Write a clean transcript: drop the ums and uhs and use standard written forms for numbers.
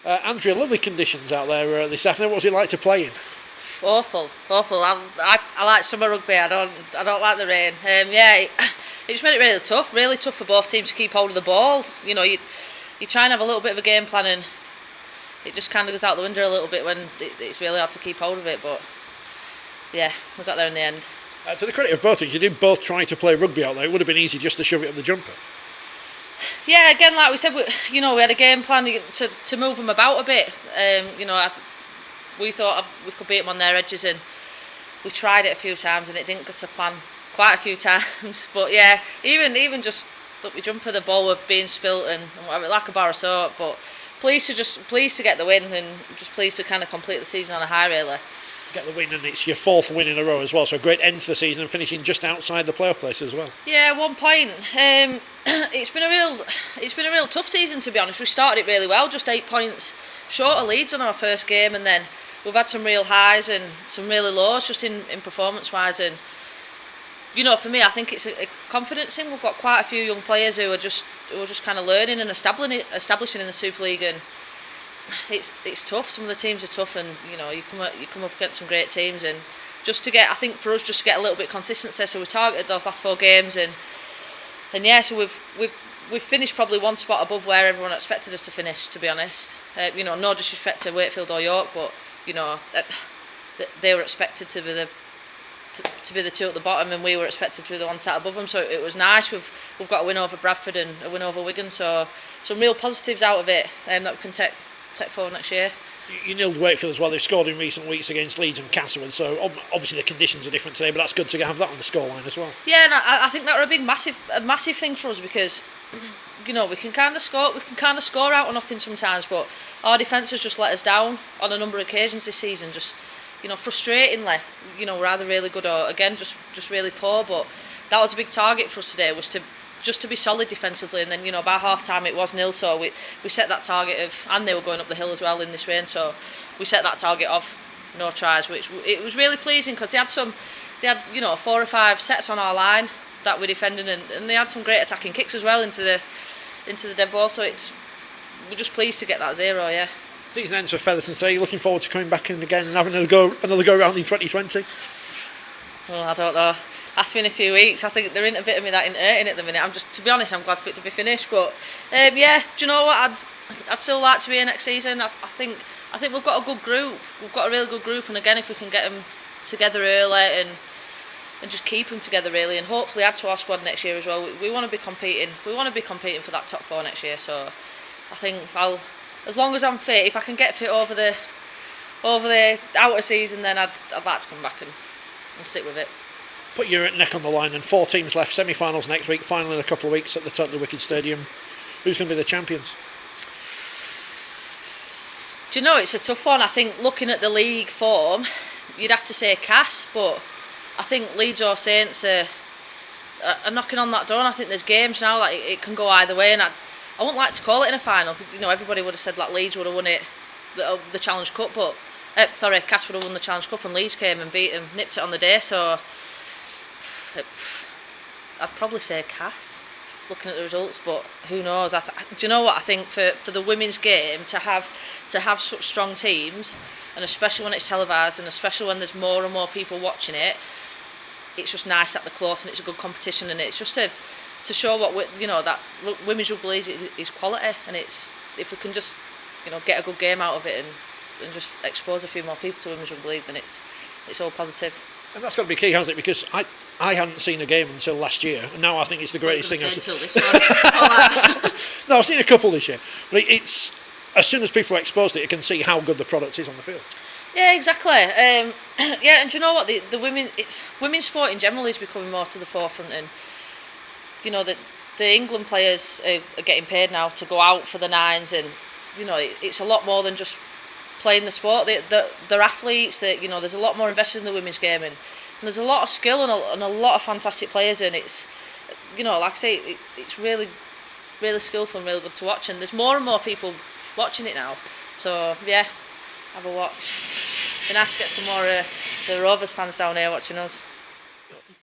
Andrea, lovely conditions out there this afternoon. What was it like to play in? Awful. I like summer rugby. I don't like the rain. It just made it really tough for both teams to keep hold of the ball. You try and have a little bit of a game plan, and it just kind of goes out the window a little bit when it's really hard to keep hold of it. But yeah, we got there in the end. To the credit of both teams, you did both try to play rugby out there. It would have been easy just to shove it up the jumper. Yeah, again, like we said, we had a game plan to move them about a bit. We thought we could beat them on their edges, and we tried it a few times, and it didn't go to plan quite a few times. But yeah, even just up your jumper, the ball were being spilt and whatever, like a bar of soap. But pleased to get the win, and just pleased to kind of complete the season on a high, really. Get the win, and it's your fourth win in a row as well, so a great end to the season and finishing just outside the playoff place as well. Yeah, 1 point. It's been a real tough season, to be honest. We started it really well, just 8 points short of Leeds on our first game, and then we've had some real highs and some really lows just in performance wise. And for me, I think it's a confidence thing. We've got quite a few young players who are just kind of learning and establishing in the Super League, and it's tough. Some of the teams are tough, and you come up against some great teams, and just to get a little bit of consistency. So we targeted those last 4 games, and yeah, so we've finished probably one spot above where everyone expected us to finish. To be honest, no disrespect to Wakefield or York, but they were expected to be the two at the bottom, and we were expected to be the one sat above them. So it was nice. We've got a win over Bradford and a win over Wigan. So some real positives out of it, that we can take forward next year. You nilled Wakefield as well. They've scored in recent weeks against Leeds and Castlewood, so obviously the conditions are different today, but that's good to have that on the scoreline as well. Yeah, and I think that was a massive thing for us, because we can kind of score out or nothing sometimes, but our defence has just let us down on a number of occasions this season. Just frustratingly, we're either really good or again just really poor. But that was a big target for us today, was to be solid defensively, and then by half time it was 0, so we set that target of, and they were going up the hill as well in this rain, so we set that target of no tries, which it was really pleasing, because they had 4 or 5 sets on our line that we're defending, and they had some great attacking kicks as well into the dead ball, so we're just pleased to get that 0. Yeah. Season ends for Featherstone today. You're looking forward to coming back in again and having another go round in 2020. Well, I don't know. Ask me in a few weeks. I think there isn't a bit of me that isn't hurting at the minute. To be honest, I'm glad for it to be finished. But yeah, do you know what? I'd still like to be here next season. I think we've got a good group. We've got a really good group, and again, if we can get them together early and just keep them together really, and hopefully add to our squad next year as well. We want to be competing. We want to be competing for that top 4 next year. So I think as long as I'm fit, if I can get fit over the outer season, then I'd like to come back and stick with it. Put your neck on the line, and 4 teams left, semi-finals next week, final in a couple of weeks at the Totally Wicked Stadium. Who's going to be the champions? Do you know, it's a tough one. I think looking at the league form, you'd have to say Cass, but I think Leeds or Saints are knocking on that door, and I think there's games now that it can go either way, and I wouldn't like to call it in a final, because everybody would have said that Leeds would have won it, the Challenge Cup, but Cass would have won the Challenge Cup, and Leeds came and beat them, nipped it on the day, so I'd probably say Cass, looking at the results, but who knows? Do you know what? I think for the women's game to have such strong teams, and especially when it's televised, and especially when there's more and more people watching it, it's just nice that they're close, and it's a good competition, and it's just to show what that women's rugby is quality, and it's, if we can just get a good game out of it and just expose a few more people to women's rugby league, then it's all positive. And that's got to be key, hasn't it? Because I hadn't seen a game until last year, and now I think it's the greatest thing I've seen. Until this one. No, I've seen a couple this year, but it's, as soon as people are exposed to it, you can see how good the product is on the field. Yeah, exactly. Yeah, and do you know what? The women's sport in general is becoming more to the forefront, and the England players are getting paid now to go out for the nines, and it's a lot more than just playing the sport. They're athletes. There's a lot more invested in the women's game, and there's a lot of skill and a lot of fantastic players, and it's like I say, it's really, really skillful and really good to watch, and there's more and more people watching it now. So yeah, have a watch. It'd be nice to get some more the Rovers fans down here watching us.